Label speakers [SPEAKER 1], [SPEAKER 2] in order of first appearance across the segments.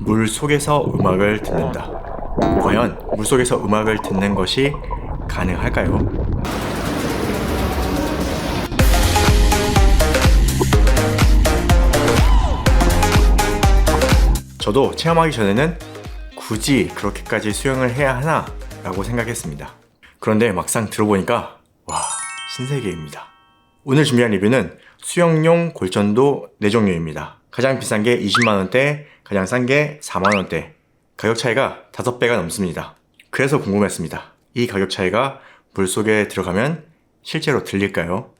[SPEAKER 1] 물 속에서 음악을 듣는다. 과연 물 속에서 음악을 듣는 것이 가능할까요? 저도 체험하기 전에는 굳이 그렇게까지 수영을 해야 하나? 라고 생각했습니다. 그런데 막상 들어보니까 와, 신세계입니다. 오늘 준비한 리뷰는 수영용 골전도 4종류입니다. 가장 비싼 게 20만원대, 가장 싼 게 4만원대. 가격 차이가 5배가 넘습니다. 그래서 궁금했습니다. 이 가격 차이가 물속에 들어가면 실제로 들릴까요?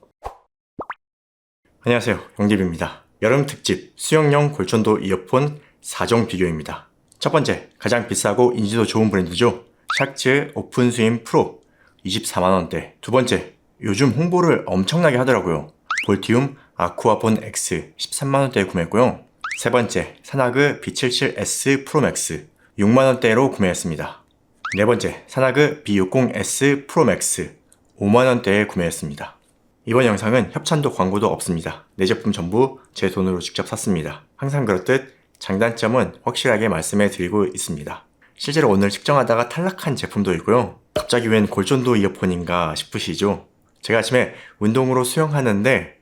[SPEAKER 1] 안녕하세요, 영디입니다. 여름 특집 수영용 골전도 이어폰 4종 비교입니다. 첫 번째, 가장 비싸고 인지도 좋은 브랜드죠. 샥츠 오픈 스윙 프로 24만원대. 두 번째, 요즘 홍보를 엄청나게 하더라고요. 볼티움 아쿠아본 X 13만원대에 구매했고요. 세 번째, 사나그 B77S 프로맥스 6만원대로 구매했습니다. 네 번째, 사나그 B60S 프로맥스 5만원대에 구매했습니다. 이번 영상은 협찬도 광고도 없습니다. 네 제품 전부 제 돈으로 직접 샀습니다. 항상 그렇듯 장단점은 확실하게 말씀해 드리고 있습니다. 실제로 오늘 측정하다가 탈락한 제품도 있고요. 갑자기 웬 골전도 이어폰인가 싶으시죠? 제가 아침에 운동으로 수영하는데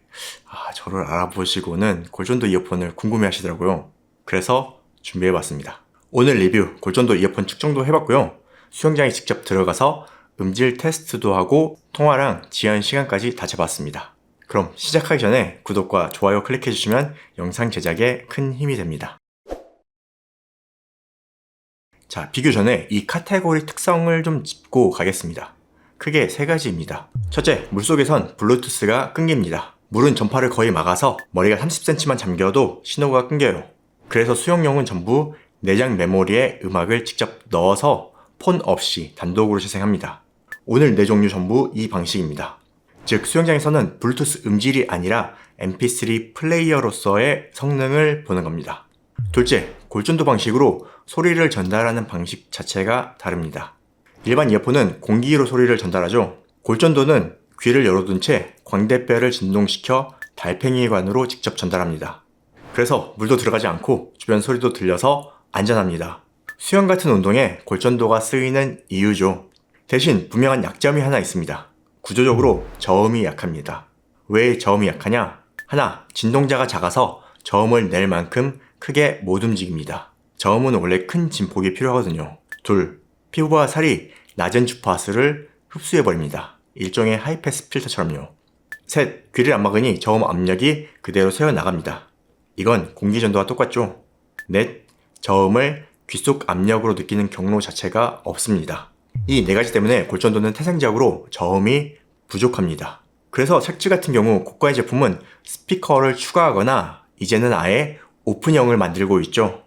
[SPEAKER 1] 저를 알아보시고는 골전도 이어폰을 궁금해 하시더라고요. 그래서 준비해봤습니다. 오늘 리뷰 골전도 이어폰 측정도 해봤고요. 수영장에 직접 들어가서 음질 테스트도 하고 통화랑 지연 시간까지 다 재봤습니다. 그럼 시작하기 전에 구독과 좋아요 클릭해주시면 영상 제작에 큰 힘이 됩니다. 자, 비교 전에 이 카테고리 특성을 좀 짚고 가겠습니다. 크게 3가지입니다. 첫째, 물속에선 블루투스가 끊깁니다. 물은 전파를 거의 막아서 머리가 30cm만 잠겨도 신호가 끊겨요. 그래서 수영용은 전부 내장 메모리에 음악을 직접 넣어서 폰 없이 단독으로 재생합니다. 오늘 4종류 전부 이 방식입니다. 즉, 수영장에서는 블루투스 음질이 아니라 mp3 플레이어로서의 성능을 보는 겁니다. 둘째, 골전도 방식으로 소리를 전달하는 방식 자체가 다릅니다. 일반 이어폰은 공기로 소리를 전달하죠. 골전도는 귀를 열어둔 채 광대뼈를 진동시켜 달팽이관으로 직접 전달합니다. 그래서 물도 들어가지 않고 주변 소리도 들려서 안전합니다. 수영 같은 운동에 골전도가 쓰이는 이유죠. 대신 분명한 약점이 하나 있습니다. 구조적으로 저음이 약합니다. 왜 저음이 약하냐? 하나, 진동자가 작아서 저음을 낼 만큼 크게 못 움직입니다. 저음은 원래 큰 진폭이 필요하거든요. 둘, 피부와 살이 낮은 주파수를 흡수해버립니다. 일종의 하이패스 필터처럼요. 셋, 귀를 안 막으니 저음 압력이 그대로 새어나갑니다. 이건 공기전도와 똑같죠. 넷, 저음을 귀 속 압력으로 느끼는 경로 자체가 없습니다. 이 4가지 때문에 골전도는 태생적으로 저음이 부족합니다. 그래서 샥츠 같은 경우 고가의 제품은 스피커를 추가하거나 이제는 아예 오픈형을 만들고 있죠.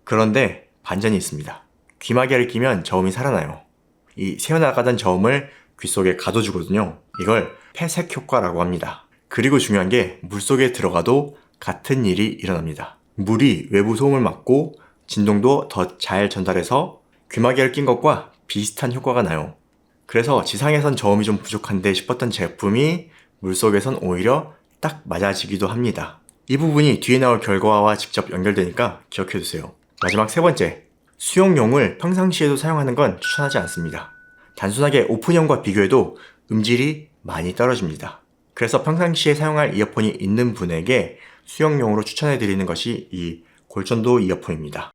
[SPEAKER 1] 그런데 반전이 있습니다. 귀마개를 끼면 저음이 살아나요. 이 새어나가던 저음을 귀 속에 가둬주거든요. 이걸 폐색 효과라고 합니다. 그리고 중요한 게 물속에 들어가도 같은 일이 일어납니다. 물이 외부 소음을 막고 진동도 더 잘 전달해서 귀마개를 낀 것과 비슷한 효과가 나요. 그래서 지상에선 저음이 좀 부족한데 싶었던 제품이 물속에선 오히려 딱 맞아지기도 합니다. 이 부분이 뒤에 나올 결과와 직접 연결되니까 기억해두세요. 마지막 3번째, 수영용을 평상시에도 사용하는 건 추천하지 않습니다. 단순하게 오픈형과 비교해도 음질이 많이 떨어집니다. 그래서 평상시에 사용할 이어폰이 있는 분에게 수영용으로 추천해드리는 것이 이 골전도 이어폰입니다.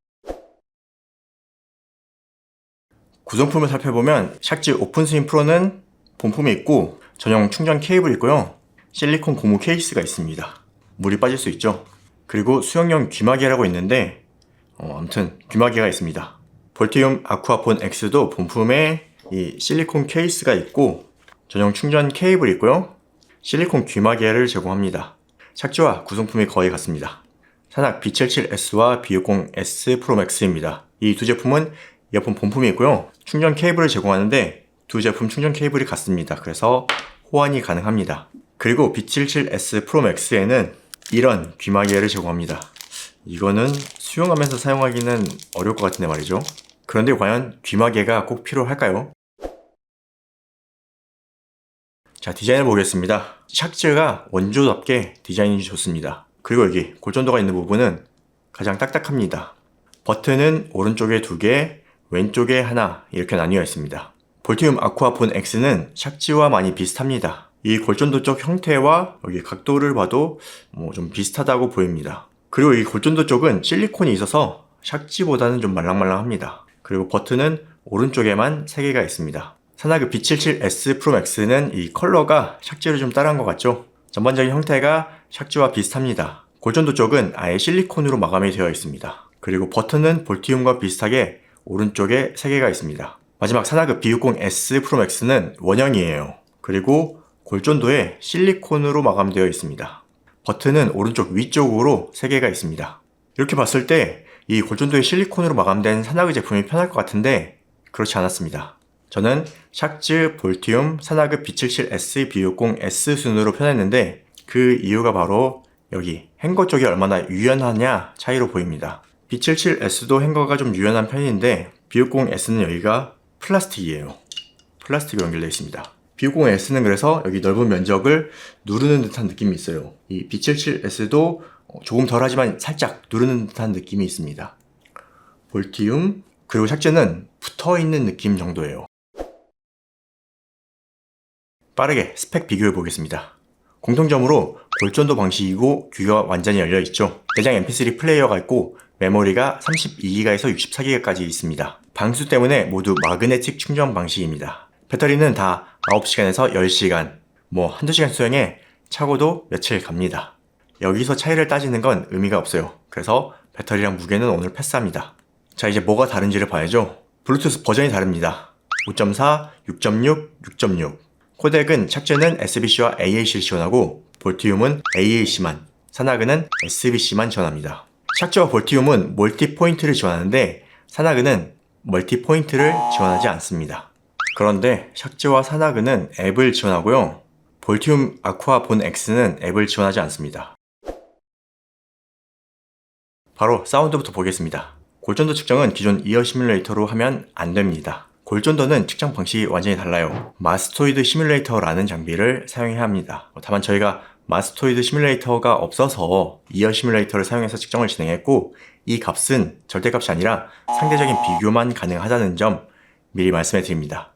[SPEAKER 1] 구성품을 살펴보면 샥츠 오픈스윙 프로는 본품이 있고 전용 충전 케이블이 있고요. 실리콘 고무 케이스가 있습니다. 물이 빠질 수 있죠. 그리고 수영용 귀마개라고 있는데 아무튼 귀마개가 있습니다. 볼티움 아쿠아폰 X도 본품에 이 실리콘 케이스가 있고 전용 충전 케이블이 있고요. 실리콘 귀마개를 제공합니다. 샥츠와 구성품이 거의 같습니다. 사낙 B77S와 B60S 프로맥스입니다. 이 두 제품은 이어폰 본품이 있고요. 충전 케이블을 제공하는데 두 제품 충전 케이블이 같습니다. 그래서 호환이 가능합니다. 그리고 B77S 프로맥스에는 이런 귀마개를 제공합니다. 이거는 수영하면서 사용하기는 어려울 것 같은데 말이죠. 그런데 과연 귀마개가 꼭 필요할까요? 자, 디자인을 보겠습니다. 샥츠가 원조답게 디자인이 좋습니다. 그리고 여기 골전도가 있는 부분은 가장 딱딱합니다. 버튼은 오른쪽에 2개, 왼쪽에 하나 이렇게 나뉘어 있습니다. 볼티움 아쿠아폰 X는 샥지와 많이 비슷합니다. 이 골전도 쪽 형태와 여기 각도를 봐도 좀 비슷하다고 보입니다. 그리고 이 골전도 쪽은 실리콘이 있어서 샥지보다는 좀 말랑말랑합니다. 그리고 버튼은 오른쪽에만 3개가 있습니다. 사나그 B77S 프로 맥스는 이 컬러가 샥지를 좀 따라한 것 같죠? 전반적인 형태가 샥지와 비슷합니다. 골전도 쪽은 아예 실리콘으로 마감이 되어 있습니다. 그리고 버튼은 볼티움과 비슷하게 오른쪽에 3개가 있습니다. 마지막 사나그 B60S 프로 맥스는 원형이에요. 그리고 골전도에 실리콘으로 마감되어 있습니다. 버튼은 오른쪽 위쪽으로 3개가 있습니다. 이렇게 봤을 때 이 골전도에 실리콘으로 마감된 사나그 제품이 편할 것 같은데 그렇지 않았습니다. 저는 샥즈, 볼티움, 사나그 B77S, B60S 순으로 편했는데 그 이유가 바로 여기 행거 쪽이 얼마나 유연하냐 차이로 보입니다. B77S도 행거가 좀 유연한 편인데 B60S는 여기가 플라스틱이에요. 플라스틱으로 연결되어 있습니다. B60S는 그래서 여기 넓은 면적을 누르는 듯한 느낌이 있어요. 이 B77S도 조금 덜하지만 살짝 누르는 듯한 느낌이 있습니다. 볼티움 그리고 샥즈는 붙어있는 느낌 정도예요. 빠르게 스펙 비교해 보겠습니다. 공통점으로 골전도 방식이고 귀가 완전히 열려있죠. 내장 mp3 플레이어가 있고 메모리가 32기가에서 64기가까지 있습니다. 방수 때문에 모두 마그네틱 충전 방식입니다. 배터리는 다 9시간에서 10시간, 한두 시간 수행에 차고도 며칠 갑니다. 여기서 차이를 따지는 건 의미가 없어요. 그래서 배터리랑 무게는 오늘 패스합니다. 자, 이제 뭐가 다른지를 봐야죠. 블루투스 버전이 다릅니다. 5.4, 6.6, 6.6. 코덱은 샥즈는 SBC와 AAC를 지원하고 볼티움은 AAC만, 사나그는 SBC만 지원합니다. 샥즈와 볼티움은 멀티 포인트를 지원하는데 사나그는 멀티 포인트를 지원하지 않습니다. 그런데 샥즈와 사나그는 앱을 지원하고요. 볼티움 아쿠아폰 X는 앱을 지원하지 않습니다. 바로 사운드부터 보겠습니다. 골전도 측정은 기존 이어 시뮬레이터로 하면 안 됩니다. 골전도는 측정 방식이 완전히 달라요. 마스토이드 시뮬레이터라는 장비를 사용해야 합니다. 다만 저희가 마스토이드 시뮬레이터가 없어서 이어 시뮬레이터를 사용해서 측정을 진행했고 이 값은 절대값이 아니라 상대적인 비교만 가능하다는 점 미리 말씀해 드립니다.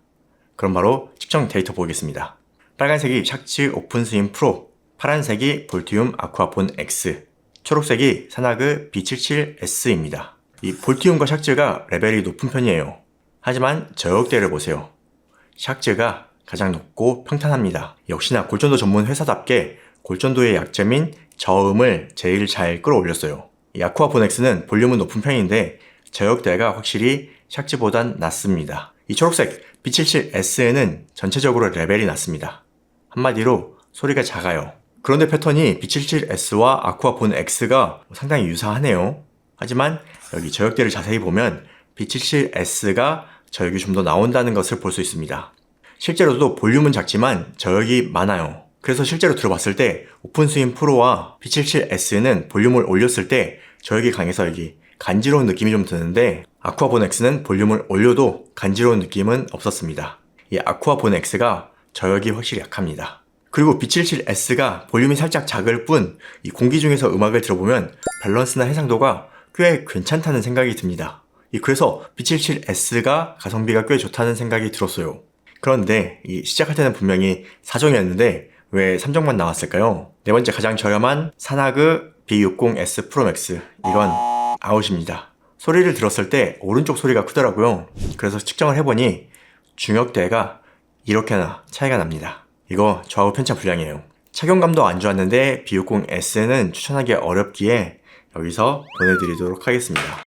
[SPEAKER 1] 그럼 바로 측정 데이터 보겠습니다. 빨간색이 샥즈 오픈스윙 프로, 파란색이 볼티움 아쿠아폰 X, 초록색이 사나그 B77S입니다. 이 볼티움과 샥즈가 레벨이 높은 편이에요. 하지만 저역대를 보세요. 샥즈가 가장 높고 평탄합니다. 역시나 골전도 전문 회사답게 골전도의 약점인 저음을 제일 잘 끌어올렸어요. 이 아쿠아폰 X는 볼륨은 높은 편인데 저역대가 확실히 샥즈보단 낮습니다. 이 초록색 B77S는 전체적으로 레벨이 낮습니다. 한마디로 소리가 작아요. 그런데 패턴이 B77S와 아쿠아폰 X가 상당히 유사하네요. 하지만 여기 저역대를 자세히 보면 B77S가 저역이 좀 더 나온다는 것을 볼 수 있습니다. 실제로도 볼륨은 작지만 저역이 많아요. 그래서 실제로 들어봤을 때 오픈스윙 프로와 B77S는 볼륨을 올렸을 때 저역이 강해서 여기 간지러운 느낌이 좀 드는데 아쿠아폰 X는 볼륨을 올려도 간지러운 느낌은 없었습니다. 이 아쿠아폰 X가 저역이 확실히 약합니다. 그리고 B77S가 볼륨이 살짝 작을 뿐 이 공기 중에서 음악을 들어보면 밸런스나 해상도가 꽤 괜찮다는 생각이 듭니다. 그래서 B77S가 가성비가 꽤 좋다는 생각이 들었어요. 그런데 시작할 때는 분명히 4정이었는데 왜 3정만 나왔을까요? 네 번째 가장 저렴한 사나그 B60S 프로 맥스, 이건 아웃입니다. 소리를 들었을 때 오른쪽 소리가 크더라고요. 그래서 측정을 해보니 중역대가 이렇게나 차이가 납니다. 이거 좌우 편차 불량이에요. 착용감도 안 좋았는데 B60S는 추천하기 어렵기에 여기서 보내드리도록 하겠습니다.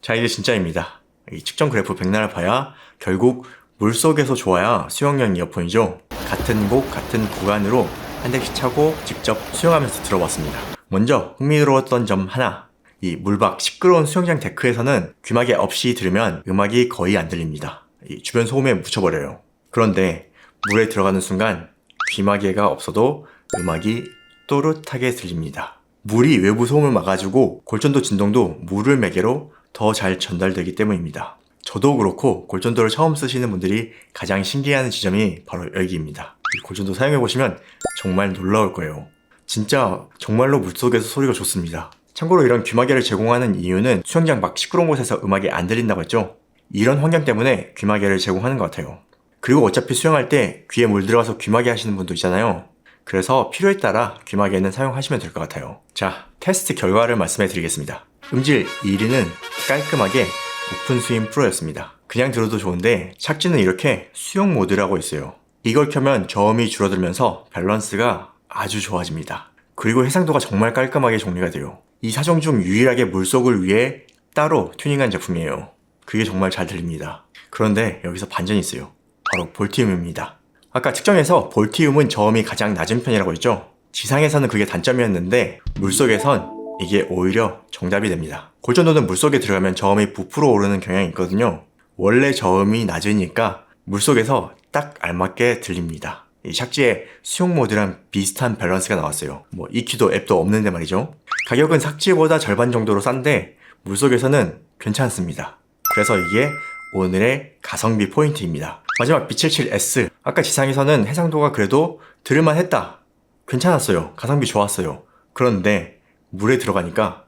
[SPEAKER 1] 자, 이제 진짜입니다. 이 측정 그래프 백날을 봐야 결국 물속에서 좋아야 수영용 이어폰이죠. 같은 곡 같은 구간으로 한 대씩 차고 직접 수영하면서 들어봤습니다. 먼저 흥미로웠던 점 하나, 이 물밖 시끄러운 수영장 데크에서는 귀마개 없이 들으면 음악이 거의 안 들립니다. 이 주변 소음에 묻혀버려요. 그런데 물에 들어가는 순간 귀마개가 없어도 음악이 또렷하게 들립니다. 물이 외부 소음을 막아주고 골전도 진동도 물을 매개로 더 잘 전달되기 때문입니다. 저도 그렇고 골전도를 처음 쓰시는 분들이 가장 신기해하는 지점이 바로 여기입니다. 이 골전도 사용해보시면 정말 놀라울 거예요. 진짜 정말로 물속에서 소리가 좋습니다. 참고로 이런 귀마개를 제공하는 이유는 수영장 밖 시끄러운 곳에서 음악이 안 들린다고 했죠. 이런 환경 때문에 귀마개를 제공하는 것 같아요. 그리고 어차피 수영할 때 귀에 물 들어가서 귀마개 하시는 분도 있잖아요. 그래서 필요에 따라 귀마개는 사용하시면 될 것 같아요. 자, 테스트 결과를 말씀해 드리겠습니다. 음질 1위는 깔끔하게 오픈 스윙 프로였습니다. 그냥 들어도 좋은데 착지는 이렇게 수영 모드라고 있어요. 이걸 켜면 저음이 줄어들면서 밸런스가 아주 좋아집니다. 그리고 해상도가 정말 깔끔하게 정리가 돼요. 이 사종 중 유일하게 물속을 위해 따로 튜닝한 제품이에요. 그게 정말 잘 들립니다. 그런데 여기서 반전이 있어요. 바로 볼티움입니다. 아까 측정에서 볼티움은 저음이 가장 낮은 편이라고 했죠? 지상에서는 그게 단점이었는데 물속에선 이게 오히려 정답이 됩니다. 골전도는 물속에 들어가면 저음이 부풀어 오르는 경향이 있거든요. 원래 저음이 낮으니까 물속에서 딱 알맞게 들립니다. 이 샥지의 수용 모드랑 비슷한 밸런스가 나왔어요. 뭐 EQ도 앱도 없는데 말이죠. 가격은 삭지보다 절반 정도로 싼데 물속에서는 괜찮습니다. 그래서 이게 오늘의 가성비 포인트입니다. 마지막 B77S. 아까 지상에서는 해상도가 그래도 들을만 했다. 괜찮았어요. 가성비 좋았어요. 그런데 물에 들어가니까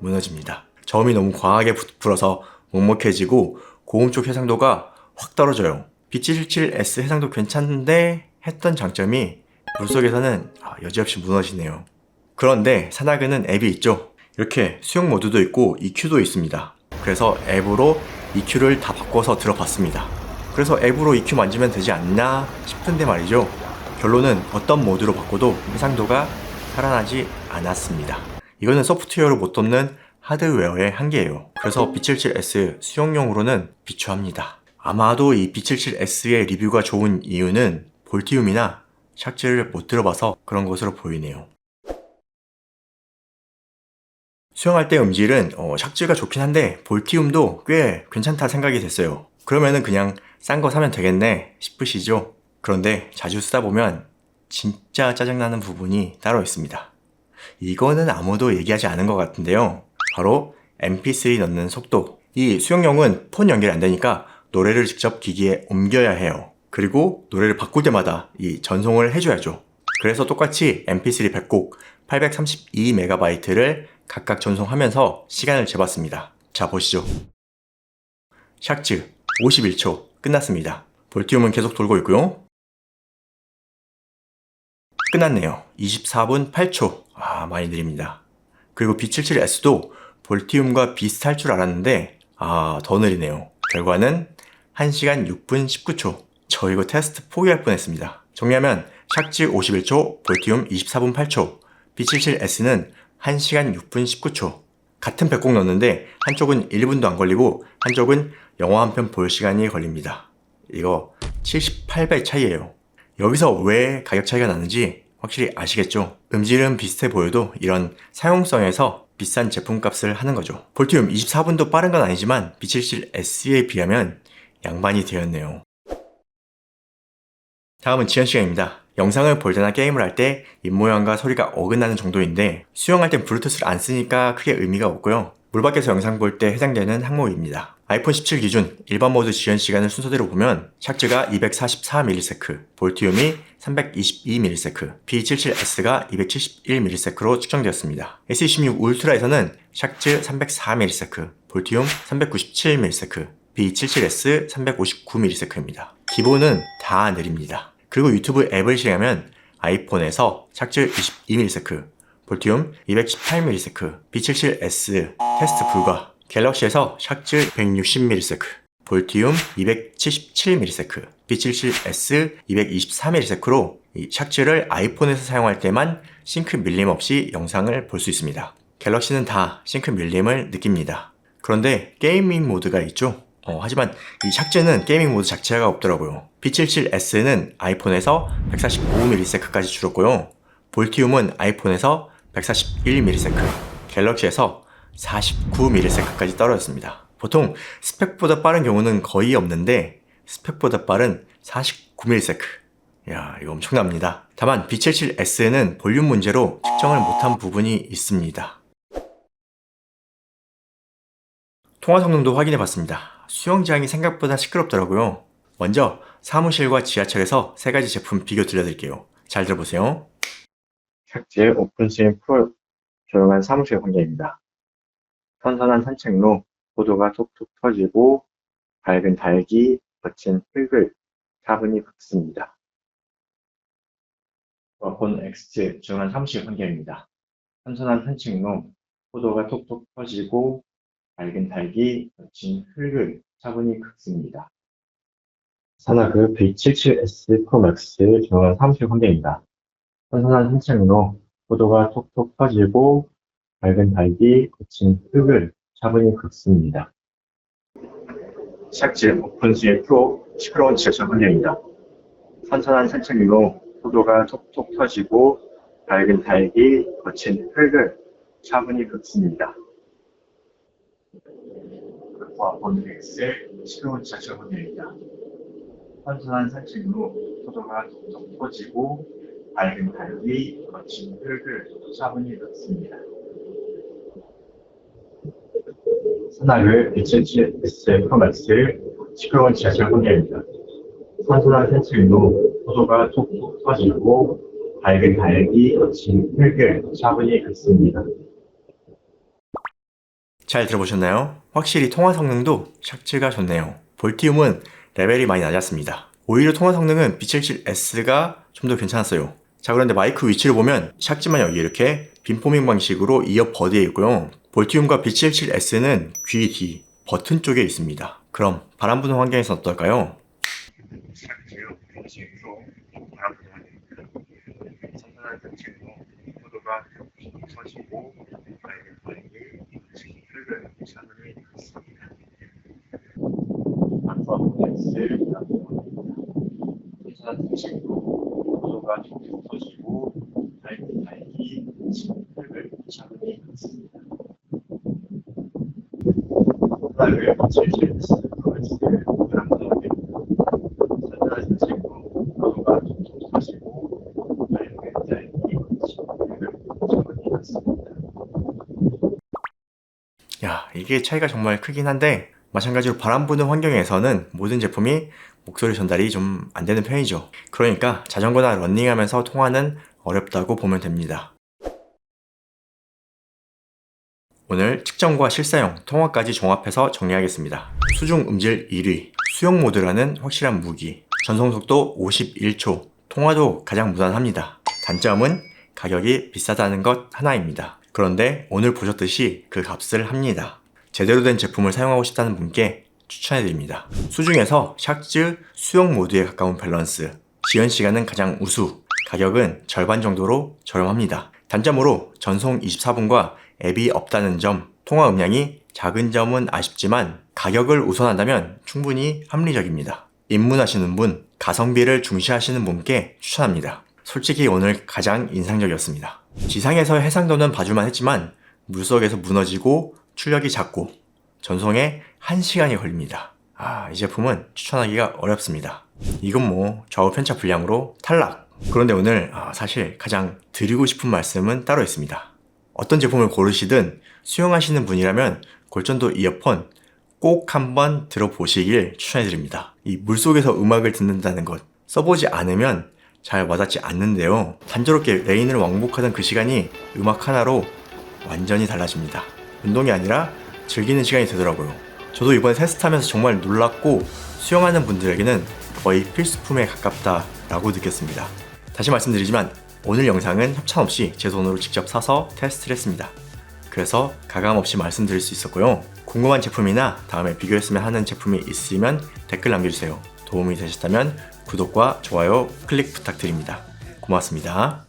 [SPEAKER 1] 무너집니다. 저음이 너무 과하게 부풀어서 먹먹해지고 고음 쪽 해상도가 확 떨어져요. B77S 해상도 괜찮은데 했던 장점이 물속에서는 여지없이 무너지네요. 그런데 사나그는 앱이 있죠. 이렇게 수영 모드도 있고 EQ도 있습니다. 그래서 앱으로 EQ를 다 바꿔서 들어봤습니다. 그래서 앱으로 EQ 만지면 되지 않나 싶은데 말이죠. 결론은 어떤 모드로 바꿔도 해상도가 살아나지 않았습니다. 이거는 소프트웨어로 못 돕는 하드웨어의 한계예요. 그래서 B77S 수영용으로는 비추합니다. 아마도 이 B77S의 리뷰가 좋은 이유는 볼티움이나 샥지를 못 들어봐서 그런 것으로 보이네요. 수영할 때 음질은 샥지가 좋긴 한데 볼티움도 꽤 괜찮다 생각이 됐어요. 그러면은 그냥 싼 거 사면 되겠네 싶으시죠? 그런데 자주 쓰다 보면 진짜 짜증나는 부분이 따로 있습니다. 이거는 아무도 얘기하지 않은 것 같은데요. 바로 MP3 넣는 속도. 이 수영용은 폰 연결이 안 되니까 노래를 직접 기기에 옮겨야 해요. 그리고 노래를 바꿀 때마다 이 전송을 해줘야죠. 그래서 똑같이 MP3 100곡 832MB를 각각 전송하면서 시간을 재봤습니다. 자, 보시죠. 샥즈 51초 끝났습니다. 볼티움은 계속 돌고 있고요. 끝났네요. 24분 8초. 많이 느립니다. 그리고 B77S도 볼티움과 비슷할 줄 알았는데 더 느리네요. 결과는 1시간 6분 19초. 저 이거 테스트 포기할 뻔했습니다. 정리하면 샥즈 51초, 볼티움 24분 8초, B77S는 1시간 6분 19초. 같은 100곡 넣었는데 한쪽은 1분도 안 걸리고 한쪽은 영화 한 편 볼 시간이 걸립니다. 이거 78배 차이예요. 여기서 왜 가격 차이가 나는지 확실히 아시겠죠? 음질은 비슷해 보여도 이런 사용성에서 비싼 제품값을 하는 거죠. 볼티움 24분도 빠른 건 아니지만 B77S에 비하면 양반이 되었네요. 다음은 지연 시간입니다. 영상을 볼 때나 게임을 할 때 입모양과 소리가 어긋나는 정도인데 수영할 땐 블루투스를 안 쓰니까 크게 의미가 없고요. 물 밖에서 영상 볼 때 해당되는 항목입니다. 아이폰 17 기준 일반 모드 지연 시간을 순서대로 보면 샥즈가 244ms, 볼티움이 322ms, B77S가 271ms로 측정되었습니다. S26 울트라에서는 샥즈 304ms, 볼티움 397ms, B77S 359ms입니다. 기본은 다 느립니다. 그리고 유튜브 앱을 실행하면 아이폰에서 샥즈 22ms, 볼티움 218ms, B77S 테스트 불가, 갤럭시에서 샥즈 160ms, 볼티움 277ms, B77S 224ms로 이 샥즈를 아이폰에서 사용할 때만 싱크 밀림 없이 영상을 볼 수 있습니다. 갤럭시는 다 싱크 밀림을 느낍니다. 그런데 게이밍 모드가 있죠? 하지만 이 샥즈는 게이밍 모드 자체가 없더라고요. B77S는 아이폰에서 145ms까지 줄었고요. 볼티움은 아이폰에서 141ms, 갤럭시에서 49ms까지 떨어졌습니다. 보통 스펙보다 빠른 경우는 거의 없는데 스펙보다 빠른 49ms. 야, 이거 엄청납니다. 다만 B77S는 볼륨 문제로 측정을 못한 부분이 있습니다. 통화 성능도 확인해 봤습니다. 수영장이 생각보다 시끄럽더라고요. 먼저 사무실과 지하철에서 세 가지 제품 비교 들려드릴게요. 잘 들어보세요.
[SPEAKER 2] 샥지의 오픈스윙 프로
[SPEAKER 1] 조용한 사무실 환경입니다. 선선한 산책로, 포도가 톡톡 터지고 밝은 달기, 거친 흙을 차분히 긁습니다. 본 X, 조용한 사무실 환경입니다. 선선한 산책로, 포도가 톡톡 터지고 밝은 달기, 거친 흙을 차분히 긁습니다. 산악의 V77S 프로맥스 조용한 사무실 환경입니다. 선선한 산책로, 포도가 톡톡 터지고 밝은 달기, 거친 흙을 차분히 긁습니다. 샥즈 오픈스의 프로 시끄러운 지하철 환경입니다. 선선한 산책로, 포도가 톡톡 터지고 밝은 달기, 거친 흙을 차분히 긁습니다. 본 X의 시끄러운 지하철 환경입니다. 선선한 산책로, 포도가 톡톡 터지고 밝은 달기, 거친 흙을 차분히 긁습니다. 산악의 V77S 프로맥스 시끄러운 지하철 환경입니다. 선선한 산책로, 포도가 톡톡 터지고 밝은 달기, 거친 흙을 차분히 긁습니다. 잘 들어보셨나요? 확실히 통화 성능도 샥즈가 좋네요. 볼티움은 레벨이 많이 낮았습니다. 오히려 통화 성능은 B77S가 좀 더 괜찮았어요. 자, 그런데 마이크 위치를 보면 샥즈만 여기 이렇게 빈포밍 방식으로 이어버드에 있고요. 볼티움과 B77S는 귀 뒤 버튼 쪽에 있습니다. 그럼 바람 부는 환경에서 어떨까요? 샥즈 빈식으로 바람 부는 환경입니다. 선선한 산책로, 포도가 톡톡 터지고 밝은 달기, 거친 흙을 차분히 긁습니다. 선선한 산책로, 포도가 톡톡 터지고 밝은 달기, 거친 흙을 차분히 긁습니다. 산악의 V77S 프로맥스 바람 부는 환경입니다. 선선한 산책로, 포도가 톡톡 터지고 밝은 달기, 거친 흙을 차분히 긁습니다. 야, 이게 차이가 정말 크긴 한데 마찬가지로 바람 부는 환경에서는 모든 제품이 목소리 전달이 좀 안 되는 편이죠. 그러니까 자전거나 러닝하면서 통화는 어렵다고 보면 됩니다. 오늘 측정과 실사용, 통화까지 종합해서 정리하겠습니다. 수중 음질 1위, 수용 모드라는 확실한 무기, 전송 속도 51초, 통화도 가장 무난합니다. 단점은 가격이 비싸다는 것 하나입니다. 그런데 오늘 보셨듯이 그 값을 합니다. 제대로 된 제품을 사용하고 싶다는 분께 추천해드립니다. 수중에서 샥즈 수용 모드에 가까운 밸런스, 지연 시간은 가장 우수, 가격은 절반 정도로 저렴합니다. 단점으로 전송 24분과 앱이 없다는 점, 통화 음량이 작은 점은 아쉽지만 가격을 우선한다면 충분히 합리적입니다. 입문하시는 분, 가성비를 중시하시는 분께 추천합니다. 솔직히 오늘 가장 인상적이었습니다. 지상에서 해상도는 봐줄만 했지만 물속에서 무너지고 출력이 작고 전송에 1시간이 걸립니다. 이 제품은 추천하기가 어렵습니다. 이건 뭐 좌우 편차 불량으로 탈락. 그런데 오늘 사실 가장 드리고 싶은 말씀은 따로 있습니다. 어떤 제품을 고르시든 수용하시는 분이라면 골전도 이어폰 꼭 한번 들어보시길 추천해드립니다. 이 물속에서 음악을 듣는다는 것 써보지 않으면 잘 와닿지 않는데요. 단조롭게 레인을 왕복하던 그 시간이 음악 하나로 완전히 달라집니다. 운동이 아니라 즐기는 시간이 되더라고요. 저도 이번에 테스트하면서 정말 놀랐고 수영하는 분들에게는 거의 필수품에 가깝다라고 느꼈습니다. 다시 말씀드리지만 오늘 영상은 협찬 없이 제 돈으로 직접 사서 테스트를 했습니다. 그래서 가감 없이 말씀드릴 수 있었고요. 궁금한 제품이나 다음에 비교했으면 하는 제품이 있으면 댓글 남겨주세요. 도움이 되셨다면 구독과 좋아요 클릭 부탁드립니다. 고맙습니다.